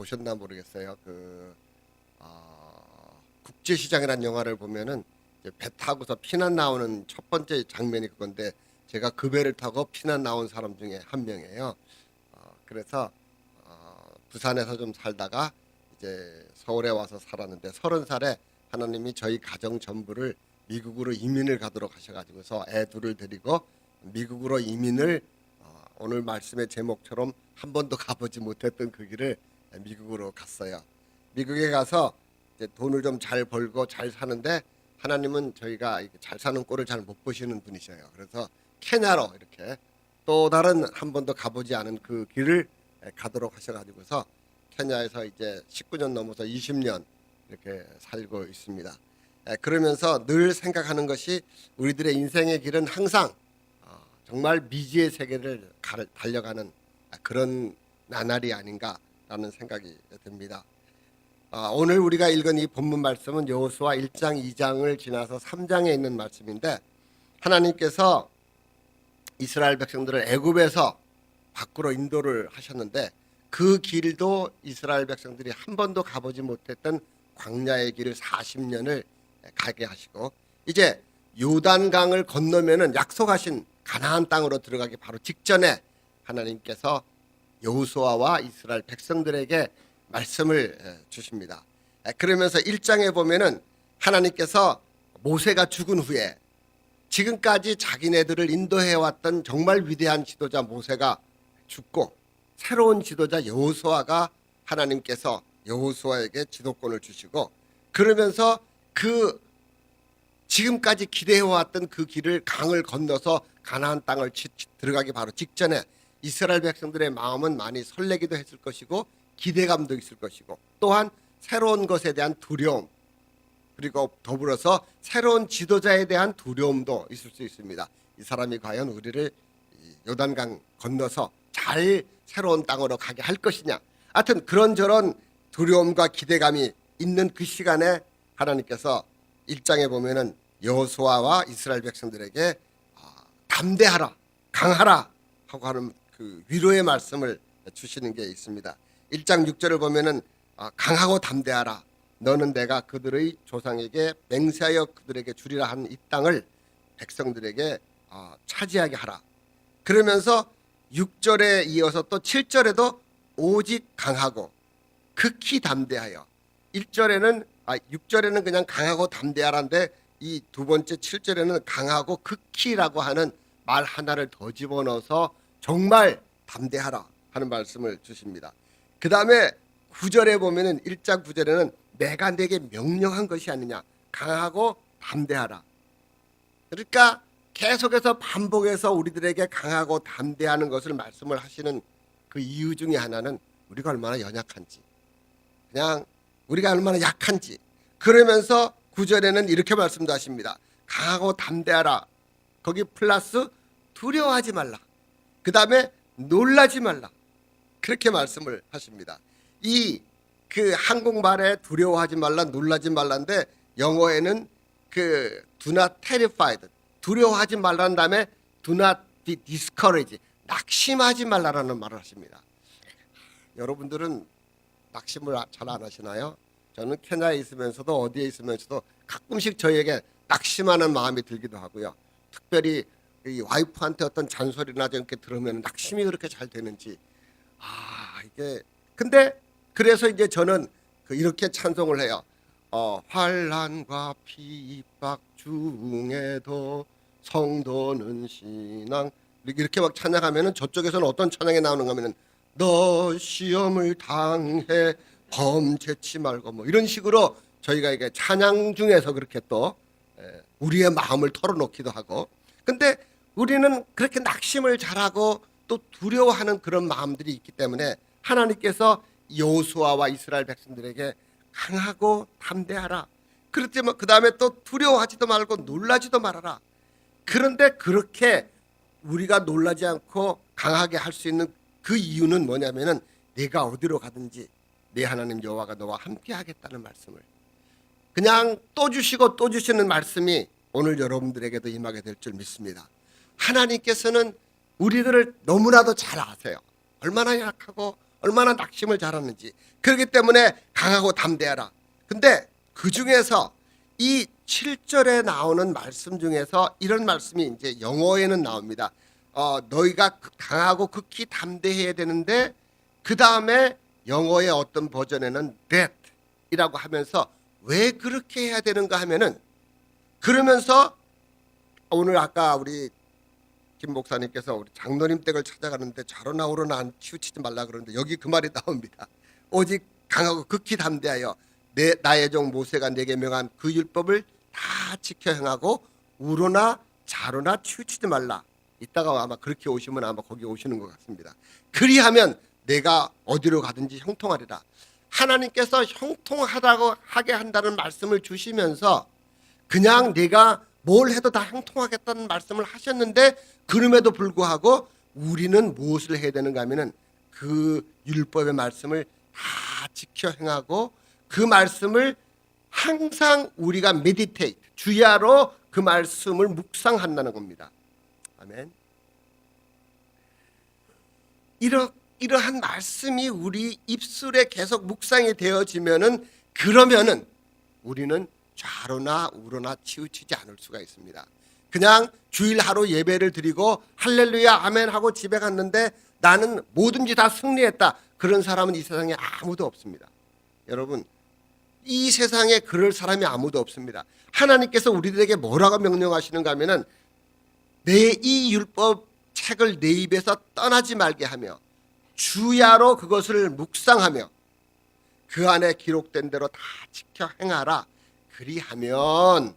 보셨나 모르겠어요. 국제시장이라는 영화를 보면은 이제 배 타고서 피난 나오는 첫 번째 장면이 그건데 제가 그 배를 타고 피난 나온 사람 중에 한 명이에요. 그래서 부산에서 좀 살다가 이제 서울에 와서 살았는데 30살에 하나님이 저희 가정 전부를 미국으로 이민을 가도록 하셔가지고서 애 둘을 데리고 미국으로 이민을 오늘 말씀의 제목처럼 한 번도 가보지 못했던 그 길을 미국으로 갔어요. 미국에 가서 이제 돈을 좀 잘 벌고 잘 사는데 하나님은 저희가 잘 사는 꼴을 잘 못 보시는 분이셔요. 그래서 케냐로 이렇게 또 다른 한 번도 가보지 않은 그 길을 가도록 하셔가지고서 케냐에서 이제 19년 넘어서 20년 이렇게 살고 있습니다. 그러면서 늘 생각하는 것이 우리들의 인생의 길은 항상 정말 미지의 세계를 달려가는 그런 나날이 아닌가라는 생각이 듭니다. 오늘 우리가 읽은 이 본문 말씀은 여호수아 1장 2장을 지나서 3장에 있는 말씀인데 하나님께서 이스라엘 백성들을 애굽에서 밖으로 인도를 하셨는데 그 길도 이스라엘 백성들이 한 번도 가보지 못했던 광야의 길을 40년을 가게 하시고 이제 요단강을 건너면은 약속하신 가나안 땅으로 들어가기 바로 직전에 하나님께서 여호수아와 이스라엘 백성들에게 말씀을 주십니다. 그러면서 1장에 보면은 하나님께서 모세가 죽은 후에 지금까지 자기네들을 인도해왔던 정말 위대한 지도자 모세가 죽고 새로운 지도자 여호수아가 하나님께서 여호수아에게 지도권을 주시고 그러면서 그 지금까지 기대해왔던 그 길을 강을 건너서 가나안 땅을 들어가기 바로 직전에 이스라엘 백성들의 마음은 많이 설레기도 했을 것이고 기대감도 있을 것이고 또한 새로운 것에 대한 두려움 그리고 더불어서 새로운 지도자에 대한 두려움도 있을 수 있습니다. 이 사람이 과연 우리를 요단강 건너서 잘 새로운 땅으로 가게 할 것이냐. 하여튼 그런저런 두려움과 기대감이 있는 그 시간에 하나님께서 1장에 보면은 여호수아와 이스라엘 백성들에게 담대하라, 강하라 하고 하는 그 위로의 말씀을 주시는 게 있습니다. 1장 6절을 보면은 강하고 담대하라. 너는 내가 그들의 조상에게 맹세하여 그들에게 주리라 한 이 땅을 백성들에게 차지하게 하라. 그러면서 6절에 이어서 또 7절에도 오직 강하고 극히 담대하여 6절에는 그냥 강하고 담대하라인데 이 두 번째 7절에는 강하고 극히라고 하는 말 하나를 더 집어넣어서 정말 담대하라 하는 말씀을 주십니다. 그 다음에 9절에 보면은 1장 9절에는 내가 내게 명령한 것이 아니냐 강하고 담대하라. 그러니까 계속해서 반복해서 우리들에게 강하고 담대하는 것을 말씀을 하시는 그 이유 중에 하나는 우리가 얼마나 연약한지 그냥 우리가 얼마나 약한지 그러면서 9절에는 이렇게 말씀도 하십니다. 강하고 담대하라. 거기 플러스 두려워하지 말라. 그 다음에 놀라지 말라. 그렇게 말씀을 하십니다. 그 한국말에 두려워하지 말라, 놀라지 말라인데 영어에는 그 do not terrified, 두려워하지 말라는 다음에 do not be discouraged, 낙심하지 말라라는 말을 하십니다. 여러분들은 낙심을 잘 안 하시나요? 저는 케냐에 있으면서도 어디에 있으면서도 가끔씩 저에게 낙심하는 마음이 들기도 하고요. 특별히 이 와이프한테 어떤 잔소리나 이렇게 들으면 낙심이 그렇게 잘 되는지 이게 근데 그래서 이제 저는 이렇게 찬송을 해요. 환난과 핍박 중에도 성도는 신앙 이렇게 막 찬양하면은 저쪽에서는 어떤 찬양이 나오는가 하면은 너 시험을 당해 범죄치 말고 뭐 이런 식으로 저희가 이게 찬양 중에서 그렇게 또 우리의 마음을 털어놓기도 하고 근데 우리는 그렇게 낙심을 잘하고 또 두려워하는 그런 마음들이 있기 때문에 하나님께서 여호수아와 이스라엘 백성들에게 강하고 담대하라. 그렇지만 그 다음에 또 두려워하지도 말고 놀라지도 말아라. 그런데 그렇게 우리가 놀라지 않고 강하게 할 수 있는 그 이유는 뭐냐면은 내가 어디로 가든지 내 하나님 여호와가 너와 함께 하겠다는 말씀을 그냥 또 주시고 또 주시는 말씀이 오늘 여러분들에게도 임하게 될 줄 믿습니다. 하나님께서는 우리들을 너무나도 잘 아세요. 얼마나 약하고 얼마나 낙심을 잘하는지. 그렇기 때문에 강하고 담대하라. 근데 그 중에서 이 7절에 나오는 말씀 중에서 이런 말씀이 이제 영어에는 나옵니다. 너희가 강하고 극히 담대해야 되는데 그 다음에 영어의 어떤 버전에는 that 이라고 하면서 왜 그렇게 해야 되는가 하면은 그러면서 오늘 아까 우리 김 목사님께서 우리 장로님 댁을 찾아가는데 좌로나 우로나 치우치지 말라 그러는데 여기 그 말이 나옵니다. 오직 강하고 극히 담대하여 나의 종 모세가 내게 명한 그 율법을 다 지켜 행하고 우로나 좌로나 치우치지 말라. 이따가 아마 그렇게 오시면 아마 거기 오시는 것 같습니다. 그리하면 내가 어디로 가든지 형통하리라. 하나님께서 형통하다고 하게 한다는 말씀을 주시면서 그냥 내가 뭘 해도 다 형통하겠다는 말씀을 하셨는데 그럼에도 불구하고 우리는 무엇을 해야 되는가 하면은 그 율법의 말씀을 다 지켜 행하고 그 말씀을 항상 우리가 메디테이트 주야로 그 말씀을 묵상한다는 겁니다. 아멘. 이러한 말씀이 우리 입술에 계속 묵상이 되어지면은 그러면은 우리는 좌로나 우로나 치우치지 않을 수가 있습니다. 그냥 주일 하루 예배를 드리고 할렐루야 아멘 하고 집에 갔는데 나는 뭐든지 다 승리했다. 그런 사람은 이 세상에 아무도 없습니다. 여러분 이 세상에 그럴 사람이 아무도 없습니다. 하나님께서 우리들에게 뭐라고 명령하시는가 하면은 내 이 율법 책을 내 입에서 떠나지 말게 하며 주야로 그것을 묵상하며 그 안에 기록된 대로 다 지켜 행하라. 그리하면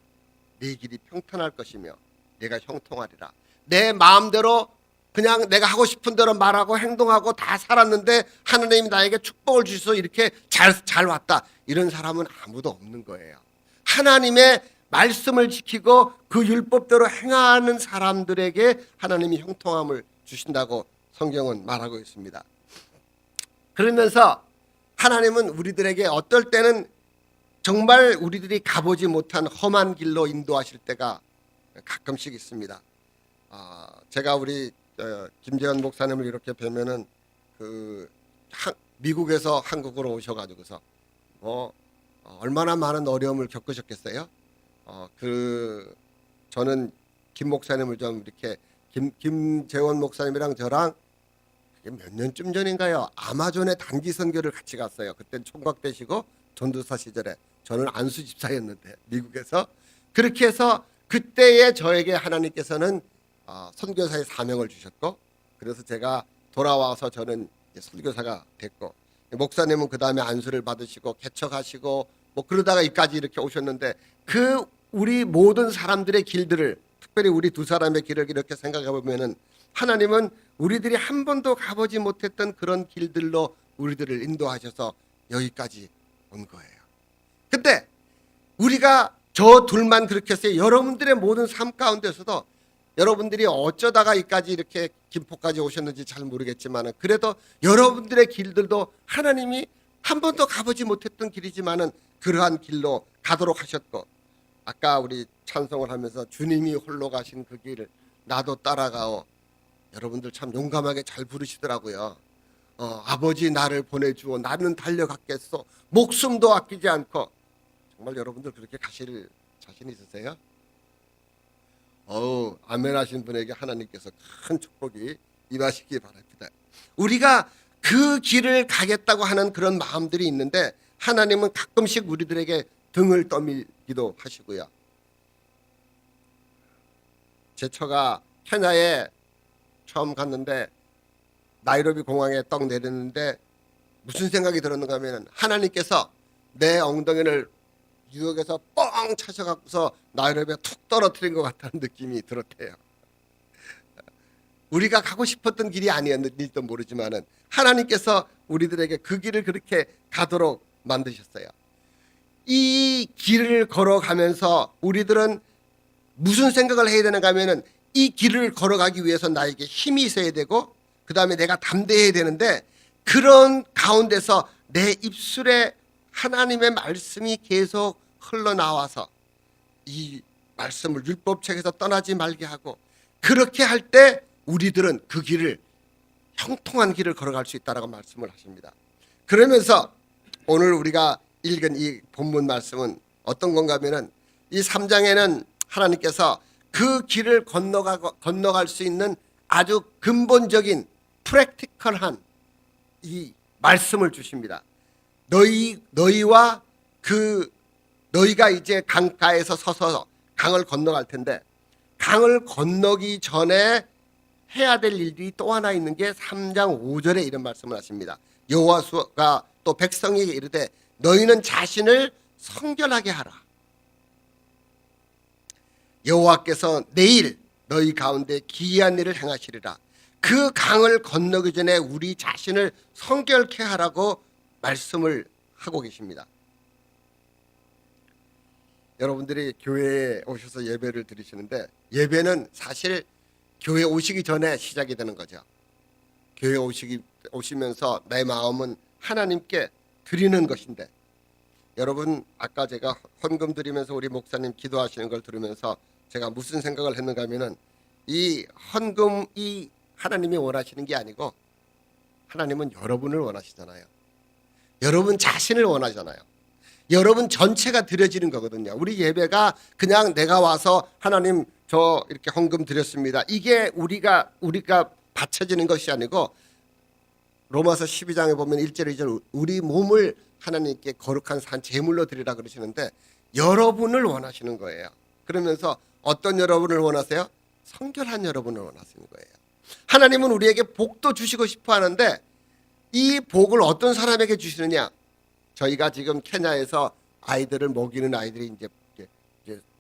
네 길이 평탄할 것이며 내가 형통하리라. 내 마음대로 그냥 내가 하고 싶은 대로 말하고 행동하고 다 살았는데 하나님이 나에게 축복을 주셔서 이렇게 잘 왔다. 이런 사람은 아무도 없는 거예요. 하나님의 말씀을 지키고 그 율법대로 행하는 사람들에게 하나님이 형통함을 주신다고 성경은 말하고 있습니다. 그러면서 하나님은 우리들에게 어떨 때는 정말 우리들이 가보지 못한 험한 길로 인도하실 때가 가끔씩 있습니다. 제가 우리 김재현 목사님을 이렇게 뵈면은 미국에서 한국으로 오셔가지고서 얼마나 많은 어려움을 겪으셨겠어요? 저는 김 목사님을 좀 이렇게 김재원 목사님이랑 저랑 몇 년쯤 전인가요? 아마존에 단기 선교를 같이 갔어요. 그때는 총각 되시고 전도사 시절에 저는 안수 집사였는데 미국에서 그렇게 해서 그때에 저에게 하나님께서는 선교사의 사명을 주셨고 그래서 제가 돌아와서 저는 선교사가 됐고 목사님은 그 다음에 안수를 받으시고 개척하시고 그러다가 이까지 이렇게 오셨는데 우리 모든 사람들의 길들을 특별히 우리 두 사람의 길을 이렇게 생각해 보면은 하나님은 우리들이 한 번도 가보지 못했던 그런 길들로 우리들을 인도하셔서 여기까지 온 거예요. 근데 우리가 저 둘만 그렇게 했어요. 여러분들의 모든 삶 가운데서도 여러분들이 어쩌다가 이까지 이렇게 김포까지 오셨는지 잘 모르겠지만 그래도 여러분들의 길들도 하나님이 한 번도 가보지 못했던 길이지만은 그러한 길로 가도록 하셨고 아까 우리 찬송을 하면서 주님이 홀로 가신 그 길을 나도 따라가오. 여러분들 참 용감하게 잘 부르시더라고요. 아버지 나를 보내주어 나는 달려갔겠소. 목숨도 아끼지 않고. 정말 여러분들 그렇게 가실 자신 있으세요? 아멘 하신 분에게 하나님께서 큰 축복이 임하시기 바랍니다. 우리가 그 길을 가겠다고 하는 그런 마음들이 있는데 하나님은 가끔씩 우리들에게 등을 떠밀기도 하시고요. 제 처가 케냐에 처음 갔는데 나이로비 공항에 떡 내렸는데 무슨 생각이 들었는가 하면 하나님께서 내 엉덩이를 뉴욕에서 뻥 차셔갖고서 나이로비에 툭 떨어뜨린 것 같다는 느낌이 들었대요. 우리가 가고 싶었던 길이 아니었는지도 모르지만은 하나님께서 우리들에게 그 길을 그렇게 가도록 만드셨어요. 이 길을 걸어가면서 우리들은 무슨 생각을 해야 되는가 하면은 이 길을 걸어가기 위해서 나에게 힘이 있어야 되고 그 다음에 내가 담대해야 되는데 그런 가운데서 내 입술에 하나님의 말씀이 계속 흘러나와서 이 말씀을 율법책에서 떠나지 말게 하고 그렇게 할 때 우리들은 그 길을 형통한 길을 걸어갈 수 있다라고 말씀을 하십니다. 그러면서 오늘 우리가 읽은 이 본문 말씀은 어떤 건가 하면은 이 3장에는 하나님께서 그 길을 건너갈 수 있는 아주 근본적인 프랙티컬한 이 말씀을 주십니다. 너희가 이제 강가에서 서서 강을 건너갈 텐데 강을 건너기 전에 해야 될 일들이 또 하나 있는 게 3장 5절에 이런 말씀을 하십니다. 여호와가 또 백성에게 이르되 너희는 자신을 성결하게 하라. 여호와께서 내일 너희 가운데 기이한 일을 행하시리라. 그 강을 건너기 전에 우리 자신을 성결케 하라고 말씀을 하고 계십니다. 여러분들이 교회에 오셔서 예배를 드리시는데 예배는 사실 교회 오시기 전에 시작이 되는 거죠. 교회 오시면서 내 마음은 하나님께 드리는 것인데 여러분 아까 제가 헌금 드리면서 우리 목사님 기도하시는 걸 들으면서 제가 무슨 생각을 했는가 하면은 이 헌금이 하나님이 원하시는 게 아니고 하나님은 여러분을 원하시잖아요. 여러분 자신을 원하잖아요. 여러분 전체가 드려지는 거거든요. 우리 예배가 그냥 내가 와서 하나님 저 이렇게 헌금 드렸습니다. 이게 우리가 바쳐지는 것이 아니고 로마서 12장에 보면 1절 2절 우리 몸을 하나님께 거룩한 산 제물로 드리라 그러시는데 여러분을 원하시는 거예요. 그러면서 어떤 여러분을 원하세요? 성결한 여러분을 원하시는 거예요. 하나님은 우리에게 복도 주시고 싶어 하는데 이 복을 어떤 사람에게 주시느냐? 저희가 지금 케냐에서 아이들을 먹이는 아이들이 이제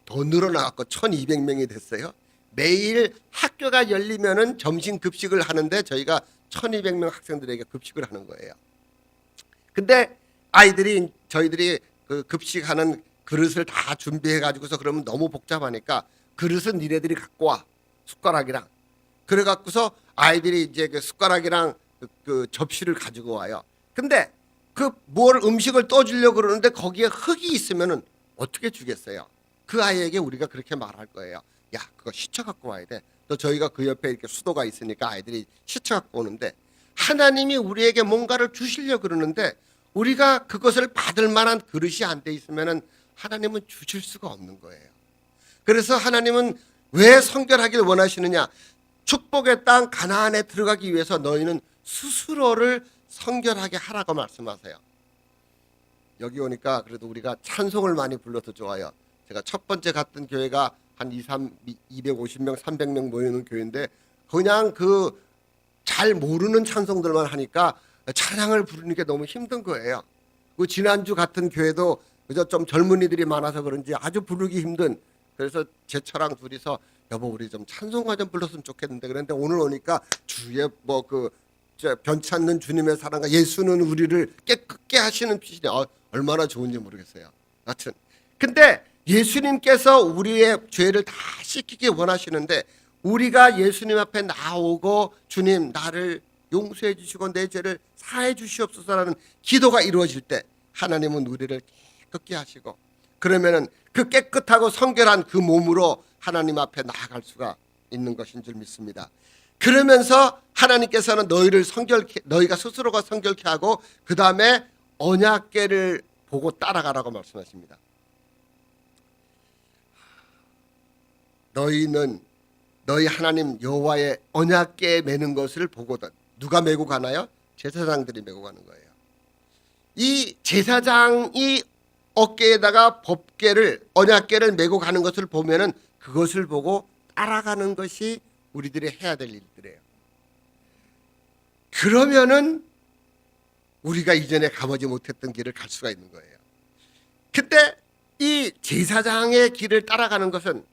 더 늘어나갖고 1,200명이 됐어요. 매일 학교가 열리면은 점심 급식을 하는데 저희가 1,200명 학생들에게 급식을 하는 거예요. 근데 저희들이 그 급식하는 그릇을 다 준비해 가지고서 그러면 너무 복잡하니까 그릇은 니네들이 갖고 와 숟가락이랑 그래 갖고서 아이들이 이제 그 숟가락이랑 그 접시를 가지고 와요. 근데 음식을 떠주려고 그러는데 거기에 흙이 있으면은 어떻게 주겠어요? 그 아이에게 우리가 그렇게 말할 거예요. 야, 그거 시쳐 갖고 와야 돼. 또 저희가 그 옆에 이렇게 수도가 있으니까 아이들이 시쳐 갖고 오는데 하나님이 우리에게 뭔가를 주시려고 그러는데 우리가 그것을 받을 만한 그릇이 안 돼 있으면은 하나님은 주실 수가 없는 거예요. 그래서 하나님은 왜 성결하길 원하시느냐? 축복의 땅 가나안에 들어가기 위해서 너희는 스스로를 성결하게 하라고 말씀하세요. 여기 오니까 그래도 우리가 찬송을 많이 불러서 좋아요. 제가 첫 번째 갔던 교회가 한 250명, 300명 모이는 교회인데 그냥 잘 모르는 찬송들만 하니까 찬양을 부르는 게 너무 힘든 거예요. 그 지난주 같은 교회도 그저 좀 젊은이들이 많아서 그런지 아주 부르기 힘든. 그래서 제처랑 둘이서 여보 우리 좀 찬송가 좀 불렀으면 좋겠는데 그런데 오늘 오니까 주의 변치 않는 주님의 사랑과 예수는 우리를 깨끗게 하시는 빛이냐 얼마나 좋은지 모르겠어요. 하여튼 근데 예수님께서 우리의 죄를 다 씻기기 원하시는데 우리가 예수님 앞에 나오고 주님 나를 용서해 주시고 내 죄를 사해 주시옵소서라는 기도가 이루어질 때 하나님은 우리를 깨끗게 하시고 그러면은 그 깨끗하고 성결한 그 몸으로 하나님 앞에 나아갈 수가 있는 것인 줄 믿습니다. 그러면서 하나님께서는 너희가 스스로가 성결케 하고 그 다음에 언약궤를 보고 따라가라고 말씀하십니다. 너희는 너희 하나님 여호와의 언약궤에 매는 것을 보거든. 누가 메고 가나요? 제사장들이 메고 가는 거예요. 이 제사장이 어깨에다가 언약궤를 메고 가는 것을 보면은 그것을 보고 따라가는 것이 우리들이 해야 될 일들이에요. 그러면은 우리가 이전에 가보지 못했던 길을 갈 수가 있는 거예요. 근데 이 제사장의 길을 따라가는 것은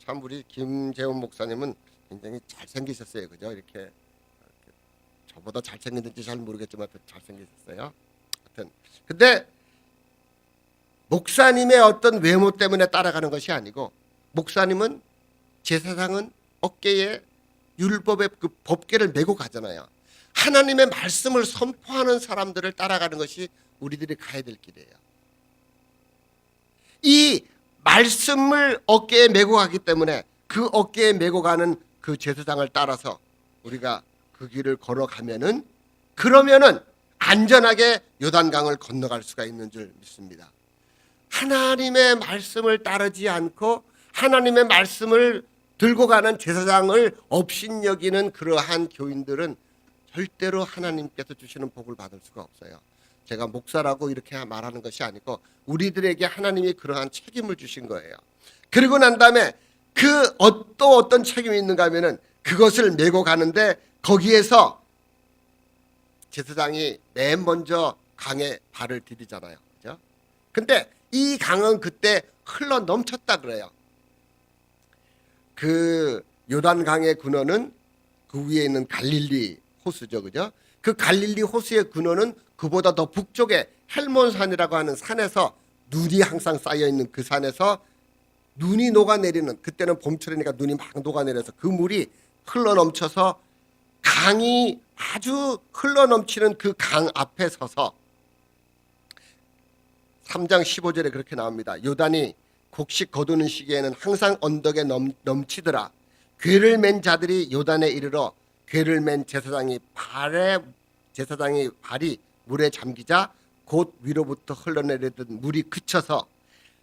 참 우리 김재훈 목사님은 굉장히 잘생기셨어요. 그죠? 이렇게 저보다 잘생겼는지 잘 모르겠지만 잘생기셨어요. 하여튼 근데 목사님의 어떤 외모 때문에 따라가는 것이 아니고 목사님은 제사장은 어깨에 율법의 그 법궤를 메고 가잖아요. 하나님의 말씀을 선포하는 사람들을 따라가는 것이 우리들이 가야 될 길이에요. 이 말씀을 어깨에 메고 가기 때문에 그 어깨에 메고 가는 그 제사장을 따라서 우리가 그 길을 걸어가면은 그러면은 안전하게 요단강을 건너갈 수가 있는 줄 믿습니다. 하나님의 말씀을 따르지 않고 하나님의 말씀을 들고 가는 제사장을 업신여기는 그러한 교인들은 절대로 하나님께서 주시는 복을 받을 수가 없어요. 제가 목사라고 이렇게 말하는 것이 아니고 우리들에게 하나님이 그러한 책임을 주신 거예요. 그리고 난 다음에 그 어떤 책임이 있는가 하면은 그것을 메고 가는데 거기에서 제사장이 맨 먼저 강에 발을 디디잖아요. 그죠? 근데 이 강은 그때 흘러 넘쳤다 그래요. 그 요단강의 근원은 그 위에 있는 갈릴리 호수죠. 그죠? 그 갈릴리 호수의 근원은 그보다 더 북쪽에 헬몬산이라고 하는 산에서 눈이 항상 쌓여 있는 그 산에서 눈이 녹아내리는, 그때는 봄철이니까 눈이 막 녹아내려서 그 물이 흘러넘쳐서 강이 아주 흘러넘치는 그 강 앞에 서서 3장 15절에 그렇게 나옵니다. 요단이 곡식 거두는 시기에는 항상 언덕에 넘치더라. 궤를 맨 자들이 요단에 이르러 궤를 맨 제사장이 발이 물에 잠기자 곧 위로부터 흘러내리던 물이 그쳐서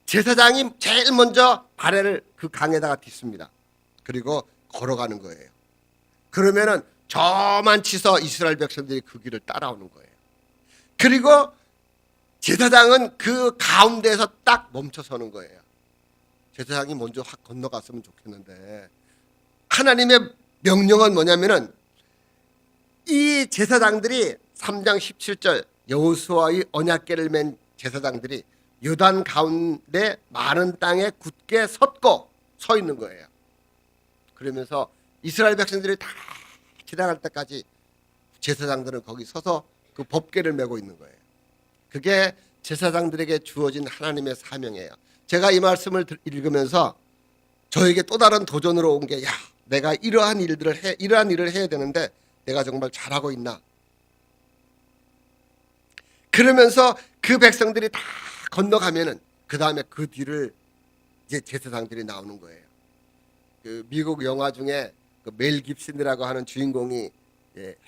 제사장이 제일 먼저 발을 그 강에다가 딛습니다. 그리고 걸어가는 거예요. 그러면은 저만 치서 이스라엘 백성들이 그 길을 따라오는 거예요. 그리고 제사장은 그 가운데에서 딱 멈춰서는 거예요. 제사장이 먼저 확 건너갔으면 좋겠는데 하나님의 명령은 뭐냐면은 이 제사장들이 3장 17절 여호수아의 언약궤를 맨 제사장들이 요단 가운데 마른 땅에 굳게 서 있는 거예요. 그러면서 이스라엘 백성들이 다 지나갈 때까지 제사장들은 거기 서서 그 법궤를 메고 있는 거예요. 그게 제사장들에게 주어진 하나님의 사명이에요. 제가 이 말씀을 읽으면서 저에게 또 다른 도전으로 온 게, 야, 내가 이러한 일을 해야 되는데 내가 정말 잘하고 있나? 그러면서 그 백성들이 다 건너가면은 그 다음에 그 뒤를 이제 제사장들이 나오는 거예요. 그 미국 영화 중에 그 멜 깁슨이라고 하는 주인공이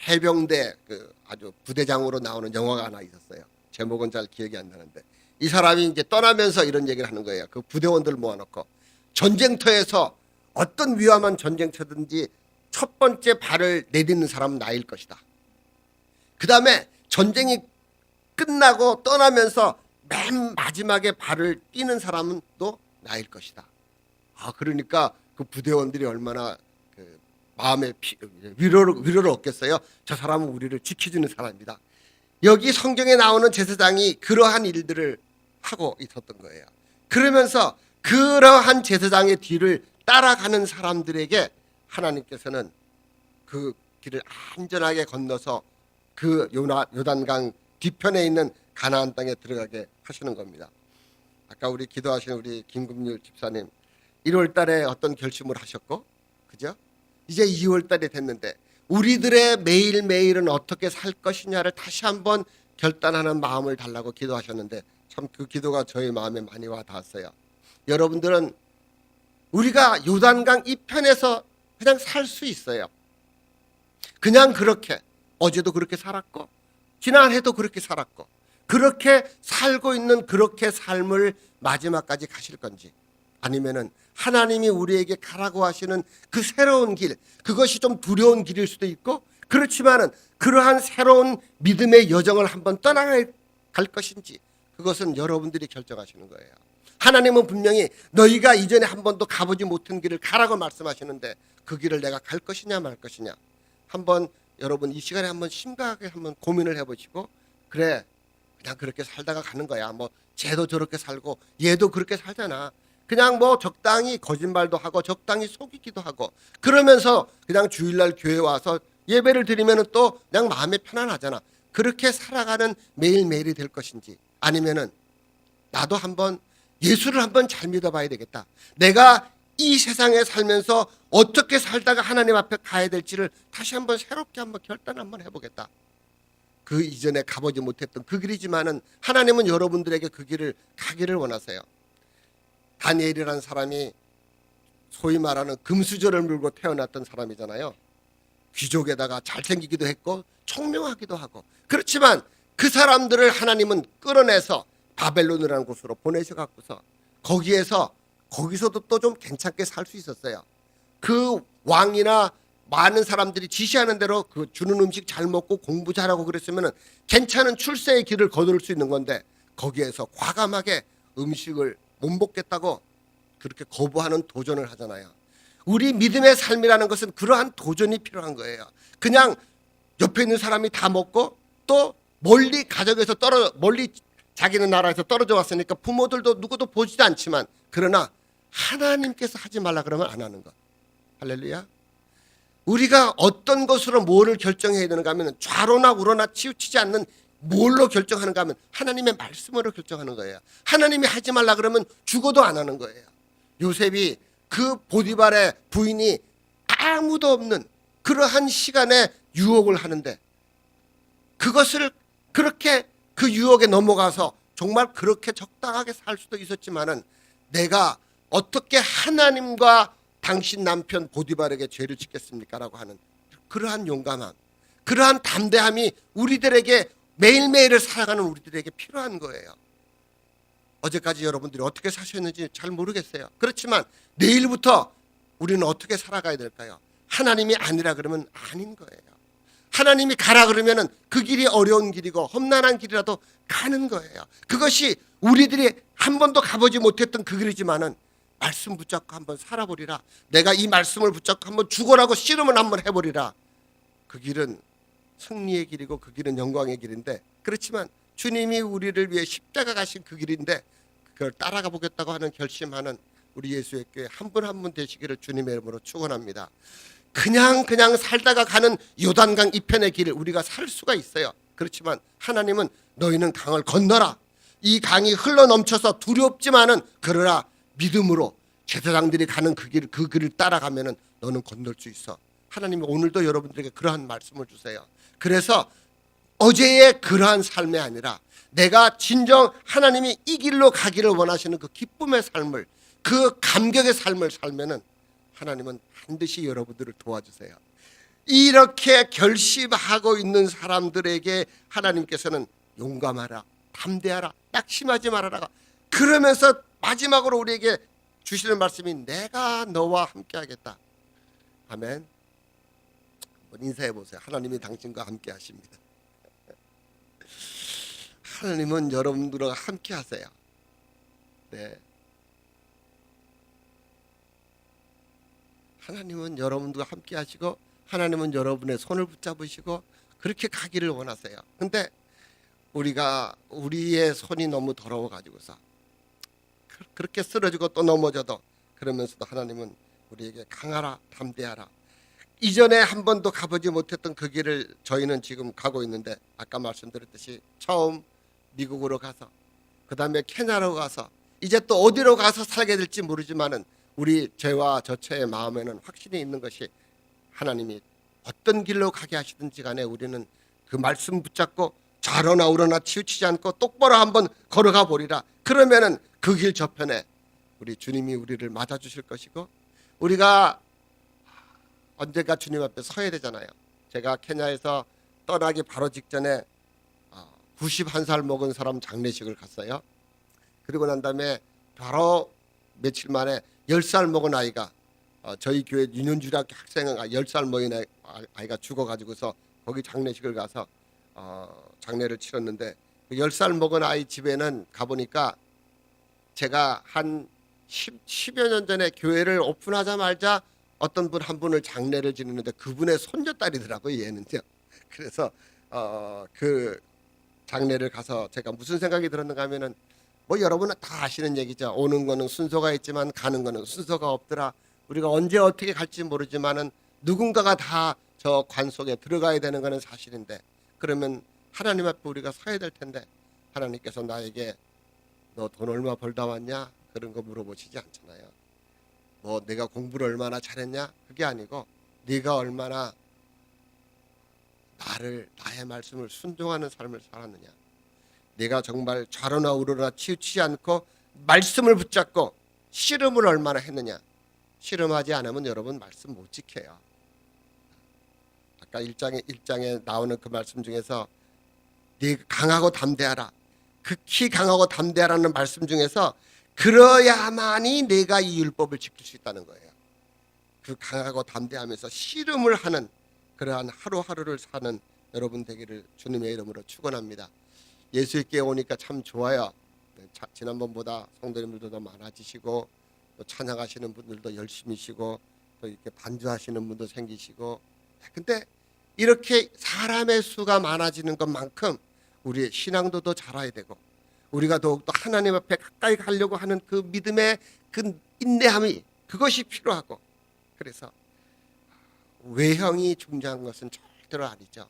해병대 그 아주 부대장으로 나오는 영화가 하나 있었어요. 제목은 잘 기억이 안 나는데 이 사람이 이제 떠나면서 이런 얘기를 하는 거예요. 그 부대원들 모아놓고 전쟁터에서 어떤 위험한 전쟁터든지 첫 번째 발을 내딛는 사람은 나일 것이다. 그 다음에 전쟁이 끝나고 떠나면서 맨 마지막에 발을 띄는 사람은 또 나일 것이다. 그러니까 그 부대원들이 얼마나 그 마음에 위로를 얻겠어요. 저 사람은 우리를 지켜주는 사람이다. 여기 성경에 나오는 제사장이 그러한 일들을 하고 있었던 거예요. 그러면서 그러한 제사장의 뒤를 따라가는 사람들에게 하나님께서는 그 길을 안전하게 건너서 그 요단강 뒤편에 있는 가나안 땅에 들어가게 하시는 겁니다. 아까 우리 기도하신 우리 김금률 집사님 1월 달에 어떤 결심을 하셨고, 그죠? 이제 2월 달이 됐는데 우리들의 매일매일은 어떻게 살 것이냐를 다시 한번 결단하는 마음을 달라고 기도하셨는데 참 그 기도가 저희 마음에 많이 와 닿았어요. 여러분들은 우리가 요단강 이편에서 그냥 살 수 있어요. 그냥 그렇게 어제도 그렇게 살았고 지난해도 그렇게 살았고 그렇게 살고 있는 그렇게 삶을 마지막까지 가실 건지, 아니면은 하나님이 우리에게 가라고 하시는 그 새로운 길, 그것이 좀 두려운 길일 수도 있고 그렇지만은 그러한 새로운 믿음의 여정을 한번 떠나갈 것인지 그것은 여러분들이 결정하시는 거예요. 하나님은 분명히 너희가 이전에 한 번도 가보지 못한 길을 가라고 말씀하시는데 그 길을 내가 갈 것이냐 말 것이냐, 한번 여러분 이 시간에 한번 심각하게 한번 고민을 해보시고, 그래 그냥 그렇게 살다가 가는 거야. 뭐 쟤도 저렇게 살고 얘도 그렇게 살잖아. 그냥 뭐 적당히 거짓말도 하고 적당히 속이기도 하고 그러면서 그냥 주일날 교회 와서 예배를 드리면은 또 그냥 마음이 편안하잖아. 그렇게 살아가는 매일매일이 될 것인지, 아니면은 나도 한번 예수를 한번 잘 믿어봐야 되겠다. 내가 이 세상에 살면서 어떻게 살다가 하나님 앞에 가야 될지를 다시 한번 새롭게 한번 결단 한번 해보겠다. 그 이전에 가보지 못했던 그 길이지만은 하나님은 여러분들에게 그 길을 가기를 원하세요. 다니엘이라는 사람이 소위 말하는 금수저를 물고 태어났던 사람이잖아요. 귀족에다가 잘생기기도 했고 총명하기도 하고, 그렇지만 그 사람들을 하나님은 끌어내서 바벨론이라는 곳으로 보내셔갖고서 거기서도 또 좀 괜찮게 살 수 있었어요. 그 왕이나 많은 사람들이 지시하는 대로 그 주는 음식 잘 먹고 공부 잘하고 그랬으면 괜찮은 출세의 길을 거둘 수 있는 건데, 거기에서 과감하게 음식을 못 먹겠다고 그렇게 거부하는 도전을 하잖아요. 우리 믿음의 삶이라는 것은 그러한 도전이 필요한 거예요. 그냥 옆에 있는 사람이 다 먹고 또 멀리 가족에서 멀리 자기는 나라에서 떨어져 왔으니까 부모들도 누구도 보지도 않지만, 그러나 하나님께서 하지 말라 그러면 안 하는 것. 할렐루야. 우리가 어떤 것으로 뭐를 결정해야 되는가 하면 좌로나 우로나 치우치지 않는 뭘로 결정하는가 하면 하나님의 말씀으로 결정하는 거예요. 하나님이 하지 말라 그러면 죽어도 안 하는 거예요. 요셉이 그 보디발의 부인이 아무도 없는 그러한 시간에 유혹을 하는데, 그것을 그렇게 그 유혹에 넘어가서 정말 그렇게 적당하게 살 수도 있었지만은, 내가 어떻게 하나님과 당신 남편 보디발에게 죄를 짓겠습니까? 라고 하는 그러한 용감함, 그러한 담대함이 우리들에게 매일매일을 살아가는 우리들에게 필요한 거예요. 어제까지 여러분들이 어떻게 사셨는지 잘 모르겠어요. 그렇지만 내일부터 우리는 어떻게 살아가야 될까요? 하나님이 아니라 그러면 아닌 거예요. 하나님이 가라 그러면은 그 길이 어려운 길이고 험난한 길이라도 가는 거예요. 그것이 우리들이 한 번도 가보지 못했던 그 길이지만은, 말씀 붙잡고 한번 살아보리라. 내가 이 말씀을 붙잡고 한번 죽어라고 씨름을 한번 해보리라. 그 길은 승리의 길이고 그 길은 영광의 길인데, 그렇지만 주님이 우리를 위해 십자가 가신 그 길인데 그걸 따라가 보겠다고 하는 결심하는 우리 예수의 교회 한 분 한 분 되시기를 주님의 이름으로 축원합니다. 그냥 살다가 가는 요단강 이편의 길을 우리가 살 수가 있어요. 그렇지만 하나님은 너희는 강을 건너라. 이 강이 흘러 넘쳐서 두렵지만은 그러나 믿음으로 제사장들이 가는 그 길을 따라가면은 너는 건널 수 있어. 하나님이 오늘도 여러분들에게 그러한 말씀을 주세요. 그래서 어제의 그러한 삶이 아니라 내가 진정 하나님이 이 길로 가기를 원하시는 그 기쁨의 삶을, 그 감격의 삶을 살면은 하나님은 반드시 여러분들을 도와주세요. 이렇게 결심하고 있는 사람들에게 하나님께서는 용감하라, 담대하라, 낙심하지 말아라, 그러면서 마지막으로 우리에게 주시는 말씀이 내가 너와 함께 하겠다. 아멘. 한번 인사해 보세요. 하나님이 당신과 함께 하십니다. 하나님은 여러분들과 함께 하세요. 네. 하나님은 여러분들과 함께 하시고, 하나님은 여러분의 손을 붙잡으시고 그렇게 가기를 원하세요. 근데 우리의 손이 너무 더러워 가지고서 그렇게 쓰러지고 또 넘어져도, 그러면서도 하나님은 우리에게 강하라, 담대하라. 이전에 한 번도 가보지 못했던 그 길을 저희는 지금 가고 있는데, 아까 말씀드렸듯이 처음 미국으로 가서 그 다음에 케냐로 가서 이제 또 어디로 가서 살게 될지 모르지만은, 우리 저와 저처의 마음에는 확신이 있는 것이, 하나님이 어떤 길로 가게 하시든지 간에 우리는 그 말씀 붙잡고 좌로나 우로나 치우치지 않고 똑바로 한번 걸어가 보리라. 그러면은 그 길 저편에 우리 주님이 우리를 맞아주실 것이고, 우리가 언젠가 주님 앞에 서야 되잖아요. 제가 케냐에서 떠나기 바로 직전에 91살 먹은 사람 장례식을 갔어요. 그리고 난 다음에 바로 며칠 만에 10살 먹은 아이가, 저희 교회 유년주일학교 학생은 10살 먹은 아이가 죽어가지고서 거기 장례식을 가서 장례를 치렀는데, 그 10살 먹은 아이 집에는 가보니까 제가 한 10여 년 전에 교회를 오픈하자마자 어떤 분 한 분을 장례를 지내는데 그분의 손녀딸이더라고요, 얘는요. 그래서 그 장례를 가서 제가 무슨 생각이 들었는가 하면은, 뭐 여러분은 다 아시는 얘기죠. 오는 거는 순서가 있지만 가는 거는 순서가 없더라. 우리가 언제 어떻게 갈지 모르지만은 누군가가 다 저 관 속에 들어가야 되는 거는 사실인데, 그러면 하나님 앞에 우리가 서야 될 텐데, 하나님께서 나에게 너 돈 얼마 벌다 왔냐 그런 거 물어보시지 않잖아요. 뭐 내가 공부를 얼마나 잘했냐 그게 아니고, 네가 얼마나 나의 말씀을 순종하는 삶을 살았느냐, 네가 정말 좌로나 우로나 치우치지 않고 말씀을 붙잡고 씨름을 얼마나 했느냐. 씨름하지 않으면 여러분 말씀 못 지켜요. 아까 1장에 나오는 그 말씀 중에서 네 강하고 담대하라, 극히 강하고 담대하라는 말씀 중에서 그러야만이 내가 이 율법을 지킬 수 있다는 거예요. 그 강하고 담대하면서 씨름을 하는 그러한 하루하루를 사는 여러분 되기를 주님의 이름으로 축원합니다. 예수께 오니까 참 좋아요. 지난번보다 성도님들도 더 많아지시고 또 찬양하시는 분들도 열심히시고 또 이렇게 반주하시는 분도 생기시고, 근데 이렇게 사람의 수가 많아지는 것만큼 우리의 신앙도 더 자라야 되고 우리가 더욱더 하나님 앞에 가까이 가려고 하는 그 믿음의 그 인내함이 그것이 필요하고, 그래서 외형이 중요한 것은 절대로 아니죠.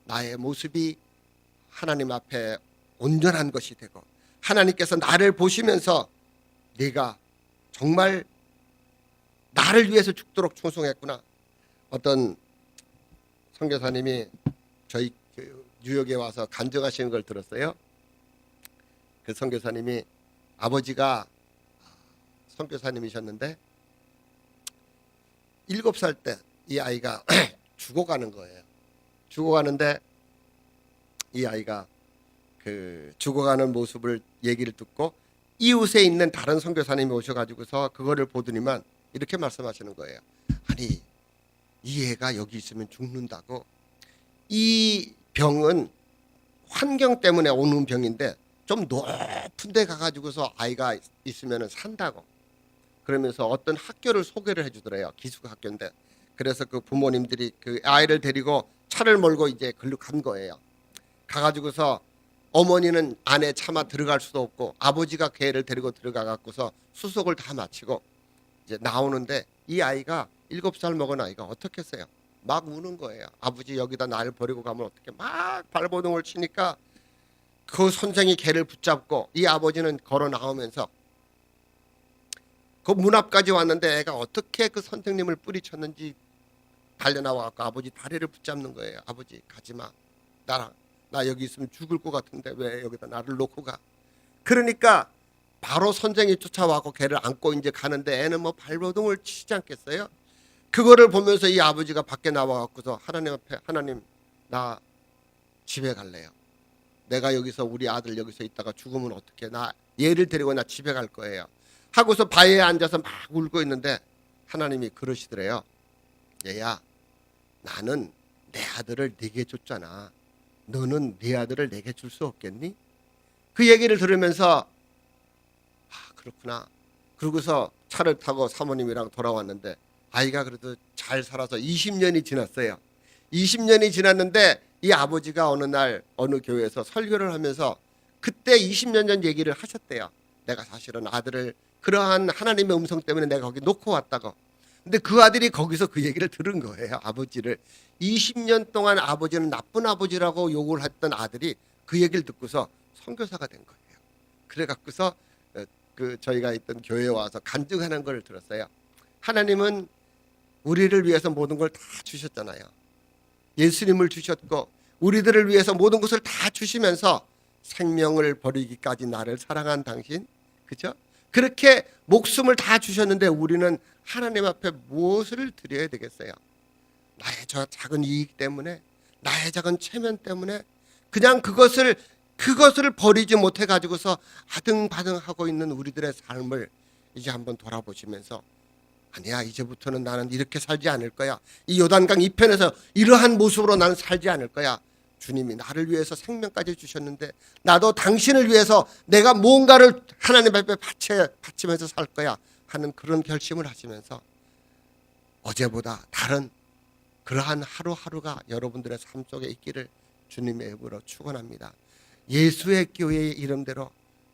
나의 모습이 하나님 앞에 온전한 것이 되고 하나님께서 나를 보시면서 네가 정말 나를 위해서 죽도록 충성했구나. 어떤 선교사님이 저희 뉴욕에 와서 간증하시는 걸 들었어요. 그 선교사님이 아버지가 선교사님이셨는데 7살 때 이 아이가 죽어가는 거예요. 죽어가는데 이 아이가 그 죽어가는 모습을 얘기를 듣고 이웃에 있는 다른 선교사님이 오셔가지고서 그거를 보더니만 이렇게 말씀하시는 거예요. 아니, 이 애가 여기 있으면 죽는다고. 이 병은 환경 때문에 오는 병인데 좀 높은 데 가가지고서 아이가 있으면 산다고. 그러면서 어떤 학교를 소개를 해주더래요. 기숙 학교인데. 그래서 그 부모님들이 그 아이를 데리고 차를 몰고 이제 글로 간 거예요. 가가지고서 어머니는 안에 차마 들어갈 수도 없고 아버지가 그 애를 데리고 들어가 갖고서 수속을 다 마치고 이제 나오는데 이 아이가 7살 먹은 아이가 어떻게 했어요? 막 우는 거예요. 아버지 여기다 나를 버리고 가면 어떻게, 막 발버둥을 치니까 그 선생이 걔를 붙잡고 이 아버지는 걸어 나오면서 그 문 앞까지 왔는데 애가 어떻게 그 선생님을 뿌리쳤는지 달려나와갖고 아버지 다리를 붙잡는 거예요. 아버지 가지마, 나 여기 있으면 죽을 것 같은데 왜 여기다 나를 놓고 가. 그러니까 바로 선생이 쫓아와서 걔를 안고 이제 가는데 애는 뭐 발버둥을 치지 않겠어요? 그거를 보면서 이 아버지가 밖에 나와갖고서 하나님 앞에, 하나님 나 집에 갈래요. 내가 여기서 우리 아들 여기서 있다가 죽으면 어떡해. 나 얘를 데리고 나 집에 갈 거예요. 하고서 바위에 앉아서 막 울고 있는데 하나님이 그러시더래요. 얘야, 나는 내 아들을 네게 줬잖아. 너는 네 아들을 내게 줄 수 없겠니? 그 얘기를 들으면서 그렇구나. 그러고서 차를 타고 사모님이랑 돌아왔는데 아이가 그래도 잘 살아서 20년이 지났어요. 20년이 지났는데 이 아버지가 어느 날 어느 교회에서 설교를 하면서 그때 20년 전 얘기를 하셨대요. 내가 사실은 아들을 그러한 하나님의 음성 때문에 내가 거기 놓고 왔다고. 근데 그 아들이 거기서 그 얘기를 들은 거예요. 아버지를 20년 동안 아버지는 나쁜 아버지라고 욕을 했던 아들이 그 얘기를 듣고서 선교사가 된 거예요. 그래 갖고서 그 저희가 있던 교회에 와서 간증하는 걸 들었어요. 하나님은 우리를 위해서 모든 걸 다 주셨잖아요. 예수님을 주셨고 우리들을 위해서 모든 것을 다 주시면서 생명을 버리기까지 나를 사랑한 당신, 그죠? 그렇게 목숨을 다 주셨는데 우리는 하나님 앞에 무엇을 드려야 되겠어요? 나의 저 작은 이익 때문에, 나의 작은 체면 때문에 그냥 그것을 버리지 못해 가지고서 아등바등하고 있는 우리들의 삶을 이제 한번 돌아보시면서 아니야, 이제부터는 나는 이렇게 살지 않을 거야. 이 요단강 이편에서 이러한 모습으로 나는 살지 않을 거야. 주님이 나를 위해서 생명까지 주셨는데 나도 당신을 위해서 내가 무언가를 하나님 앞에 바치면서 살 거야 하는 그런 결심을 하시면서 어제보다 다른 그러한 하루하루가 여러분들의 삶 속에 있기를 주님의 이름으로 축원합니다. 예수의 교회의 이름대로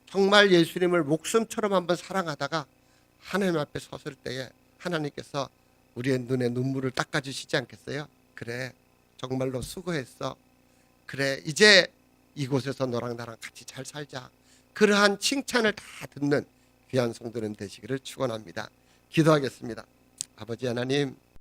정말 예수님을 목숨처럼 한번 사랑하다가 하나님 앞에 섰을 때에 하나님께서 우리의 눈에 눈물을 닦아주시지 않겠어요? 그래, 정말로 수고했어. 그래, 이제 이곳에서 너랑 나랑 같이 잘 살자. 그러한 칭찬을 다 듣는 귀한 성도님 되시기를 축원합니다. 기도하겠습니다. 아버지 하나님,